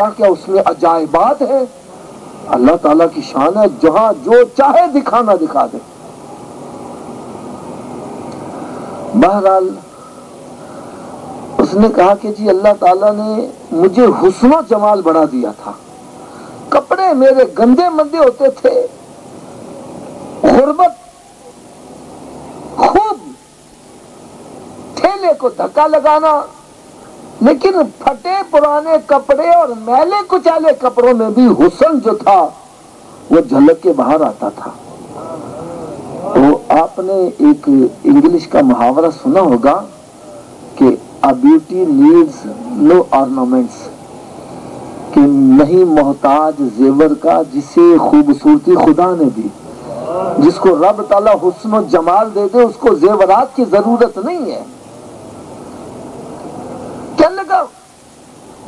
کیا اس میں عجائبات ہیں؟ اللہ تعالیٰ کی شان ہے، جہاں جو چاہے دکھانا دکھا دے۔ بہرحال اس نے کہا کہ جی اللہ تعالیٰ نے مجھے حسن و جمال بڑھا دیا تھا، کپڑے میرے گندے مندے ہوتے تھے، غربت، خوب ٹھیلے کو دھکا لگانا، لیکن پھٹے پرانے کپڑے اور میلے کچالے کپڑوں میں بھی حسن جو تھا وہ جھلک کے باہر آتا تھا۔ تو آپ نے ایک انگلش کا محاورہ سنا ہوگا کہ a beauty needs no ornaments، کہ نہیں محتاج زیور کا جسے خوبصورتی خدا نے دی۔ جس کو رب تعالیٰ حسن و جمال دے دے اس کو زیورات کی ضرورت نہیں ہے۔ کہنے لگا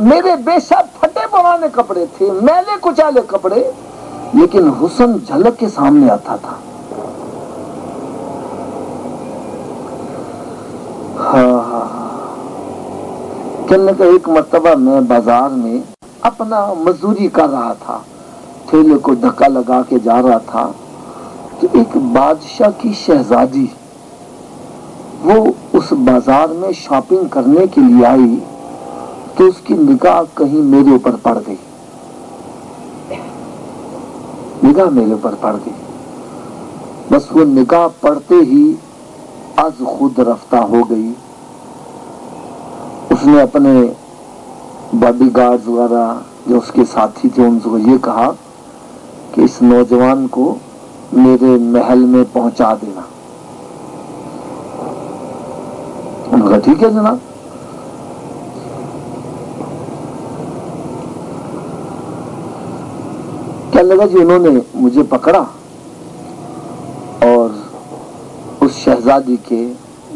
میرے بے شک پھٹے پرانے کپڑے تھے، میلے کچالے کپڑے، لیکن حسن جھلک کے سامنے آتا تھا۔ کہنے لگا ایک مرتبہ میں بازار میں اپنا مزدوری کر رہا تھا، ٹھیلے کو دھکا لگا کے جا رہا تھا، تو ایک بادشاہ کی شہزادی وہ اس بازار میں شاپنگ کرنے کے لیے آئی، تو اس کی نگاہ کہیں میرے اوپر پڑ گئی، نگاہ میرے اوپر پڑ گئی۔ بس وہ نگاہ پڑتے ہی از خود رفتہ ہو گئی۔ اس نے اپنے باڈی گارڈز وغیرہ جو اس کے ساتھی تھے ان کو یہ کہا کہ اس نوجوان کو میرے محل میں پہنچا دینا۔ انہوں نے کہا ٹھیک ہے جناب۔ کہنے لگا جی انہوں نے مجھے پکڑا اور اس شہزادی کے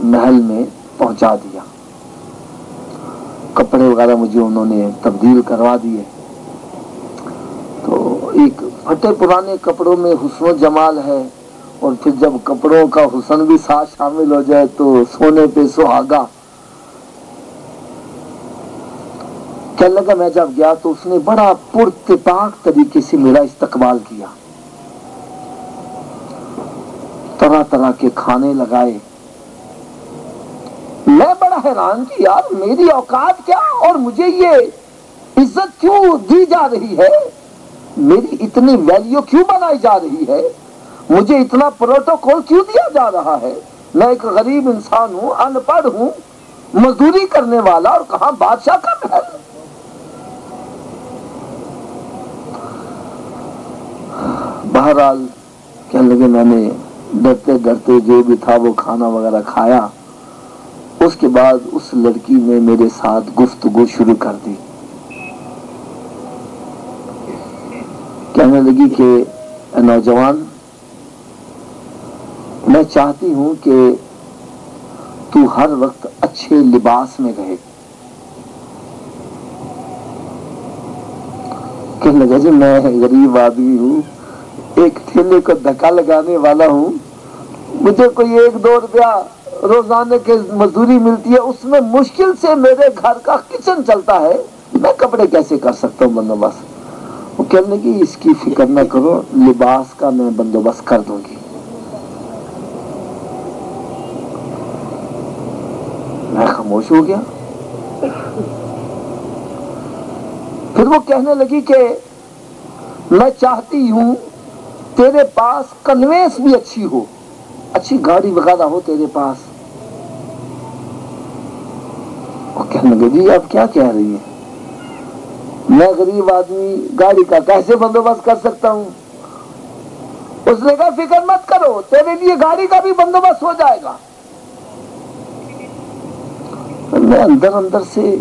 محل میں پہنچا دیا، کپڑے وغیرہ مجھے انہوں نے تبدیل کروا دیے۔ تو ایک پھٹے پرانے کپڑوں میں حسن و جمال ہے، اور پھر جب کپڑوں کا حسن بھی ساتھ شامل ہو جائے تو سونے پہ سہاگا۔ کہنے لگا میں جب گیا تو اس نے بڑا پراتفاق طریقے سے میرا استقبال کیا، طرح طرح کے کھانے لگائے۔ میں بڑا حیران کہ یار میری اوقات کیا اور مجھے یہ عزت کیوں دی جا رہی ہے، میری اتنی ویلیو کیوں بنائی جا رہی ہے، مجھے اتنا پروٹوکول کیوں دیا جا رہا ہے۔ میں ایک غریب انسان ہوں، ان پڑھ ہوں، مزدوری کرنے والا، اور کہاں بادشاہ کا محل۔ بہرحال کہنے لگے میں نے ڈرتے ڈرتے جو بھی تھا وہ کھانا وغیرہ کھایا۔ اس کے بعد اس لڑکی نے میرے ساتھ گفتگو شروع کر دی، کہنے لگی کہ نوجوان میں چاہتی ہوں کہ تو ہر وقت اچھے لباس میں رہے۔ کہنے لگا جی میں غریب آدمی ہوں، ایک ٹھیلے کو دھکا لگانے والا ہوں، مجھے کوئی 1-2 روپیہ روزانہ کے مزدوری ملتی ہے، اس میں مشکل سے میرے گھر کا کچن چلتا ہے، میں کپڑے کیسے کر سکتا ہوں بندوبست۔ وہ کہنے لگی اس کی فکر نہ کرو، لباس کا میں بندوبست کر دوں گی۔ میں خاموش ہو گیا۔ پھر وہ کہنے لگی کہ میں چاہتی ہوں تیرے پاس کنوینس بھی اچھی ہو، اچھی گاڑی وغیرہ ہو تیرے پاس۔ وہ کہنے لگے جی آپ کیا کہہ رہی ہیں، میں غریب آدمی گاڑی کا کیسے بندوبست کر سکتا ہوں؟ اس نے کہا فکر مت کرو، تیرے لیے گاڑی کا بھی بندوبست ہو جائے گا۔ میں اندر اندر سے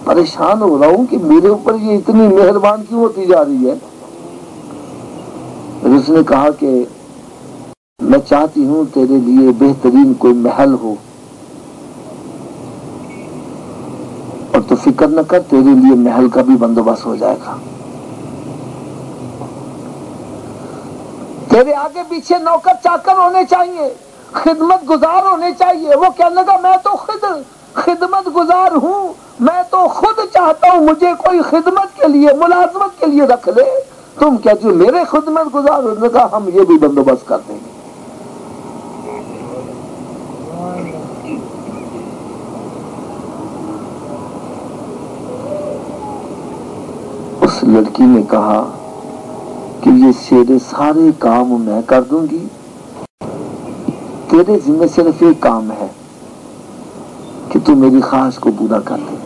پریشان ہو رہا ہوں کہ میرے اوپر یہ اتنی مہربان کیوں ہوتی جا رہی ہے۔ پھر اس نے کہا کہ میں چاہتی ہوں تیرے لیے بہترین کوئی محل ہو، اور تو فکر نہ کر، تیرے لیے محل کا بھی بندوبست ہو جائے گا۔ تیرے آگے پیچھے نوکر چاکر ہونے چاہیے، خدمت گزار ہونے چاہیے۔ وہ کہنے لگا میں تو خدمت گزار ہوں، میں تو خود چاہتا ہوں مجھے کوئی خدمت کے لیے ملازمت کے لیے رکھ لے، تم کیا جو میرے خدمت گزار ہو؟ نے کہا ہم یہ بھی بندوبست کر دیں گے۔ اس لڑکی نے کہا کہ یہ تیرے سارے کام میں کر دوں گی، تیرے ذمہ صرف ایک کام ہے کہ تو میری خواہش کو پورا کر دے۔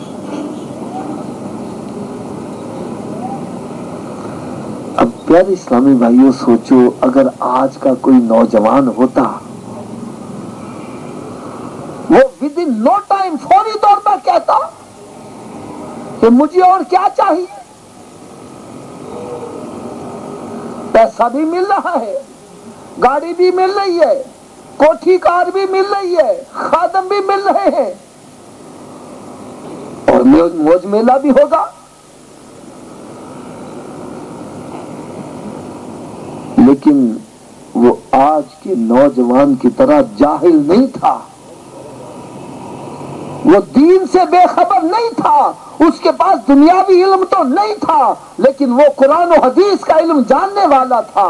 اب پیارے اسلامی بھائیوں سوچو، اگر آج کا کوئی نوجوان ہوتا، وہ ود ان نو ٹائم فوری طور پر کہتا کہ مجھے اور کیا چاہیے، پیسہ بھی مل رہا ہے، گاڑی بھی مل رہی ہے، کوٹھی کار بھی مل رہی ہے، خادم بھی مل رہے ہیں، اور موج میلہ بھی ہوگا، لیکن وہ آج کے نوجوان کی طرح جاہل نہیں تھا، وہ دین سے بے خبر نہیں تھا، اس کے پاس دنیاوی علم تو نہیں تھا، لیکن وہ قرآن و حدیث کا علم جاننے والا تھا۔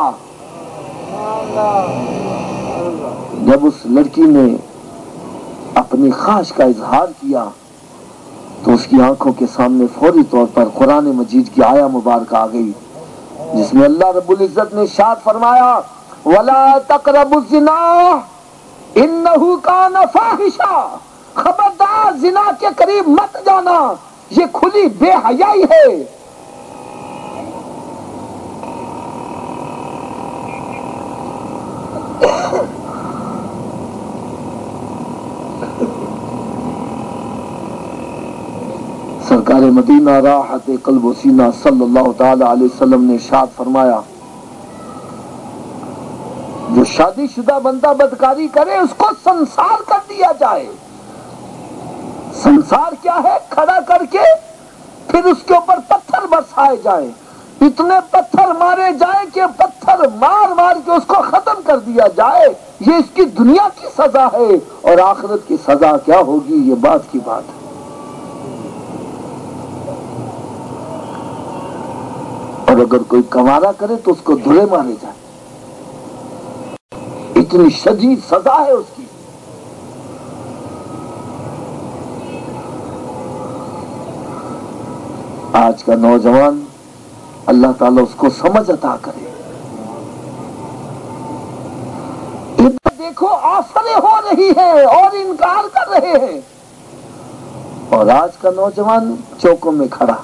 جب اس لڑکی نے اپنی خواہش کا اظہار کیا تو اس کی آنکھوں کے سامنے فوری طور پر قرآن مجید کی آیہ مبارکہ آ گئی، جس میں اللہ رب العزت نے ارشاد فرمایا وَلَا تَقْرَبُوا الزِّنَا إِنَّهُ كَانَ فَاحِشًا، خبردار زنا کے قریب مت جانا، یہ کھلی بے حیائی ہے۔ سرکار مدینہ راحت قلب و سینہ صلی اللہ تعالی علیہ وسلم نے ارشاد فرمایا جو شادی شدہ بندہ بدکاری کرے اس کو سنسار کر دیا جائے۔ سنسار کیا ہے؟ کھڑا کر کے پھر اس کے اوپر پتھر برسائے جائیں، اتنے پتھر مارے جائیں کہ پتھر مار مار کے اس کو ختم کر دیا جائے۔ یہ اس کی دنیا کی سزا ہے، اور آخرت کی سزا کیا ہوگی یہ بات کی بات ہے۔ اور اگر کوئی کنوارا کرے تو اس کو دھرے مارے جائیں، اتنی شدید سزا ہے اس کی۔ آج کا نوجوان اللہ تعالیٰ اس کو سمجھ عطا کرے۔ ادھر دیکھو آفریں ہو رہی ہیں اور انکار کر رہے ہیں، اور آج کا نوجوان چوکوں میں کھڑا،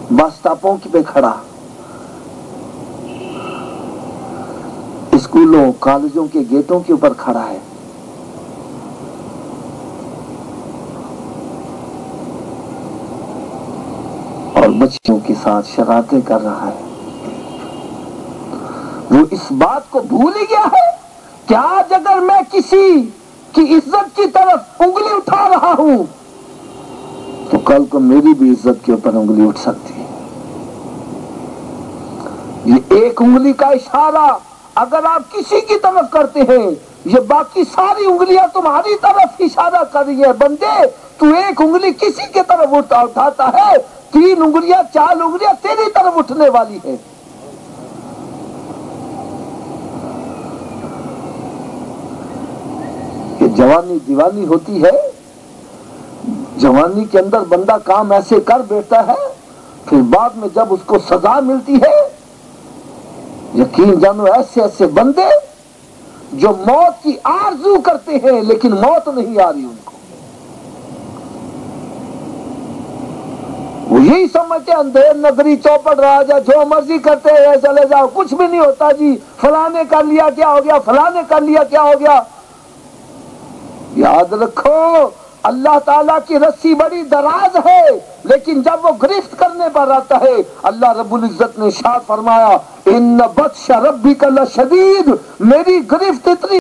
بس اسٹاپوں پہ کھڑا، اسکولوں کالجوں کے گیٹوں کے اوپر کھڑا ہے، اور بچیوں کے ساتھ شرارتیں کر رہا ہے۔ وہ اس بات کو بھول ہی گیا ہے کہ آج اگر میں کسی کی عزت کی طرف انگلی اٹھا رہا ہوں تو کل کو میری بھی عزت کے اوپر انگلی اٹھ سکتی ہے۔ یہ ایک انگلی کا اشارہ اگر آپ کسی کی طرف کرتے ہیں، یہ باقی ساری انگلیاں تمہاری طرف اشارہ کر رہی ہے۔ بندے تو ایک انگلی کسی کی طرف اٹھاتا ہے، 3 انگلیاں 4 انگلیاں تیری طرف اٹھنے والی ہے۔ کہ جوانی دیوانی ہوتی ہے، جوانی کے اندر بندہ کام ایسے کر بیٹھتا ہے، پھر بعد میں جب اس کو سزا ملتی ہے، یقین جانو ایسے ایسے بندے جو موت کی آرزو کرتے ہیں لیکن موت نہیں آ رہی ان کو، وہ یہی سمجھتے اندھیر نظری چوپڑ رہا جا، جو مرضی کرتے ہیں چلے جاؤ، کچھ بھی نہیں ہوتا جی، فلاں نے کر لیا کیا ہو گیا، فلاں نے کر لیا کیا ہو گیا۔ یاد رکھو اللہ تعالیٰ کی رسی بڑی دراز ہے، لیکن جب وہ گرفت کرنے پر آتا ہے، اللہ رب العزت نے ارشاد فرمایا ان بطش ربک لشدید، میری گرفت اتنی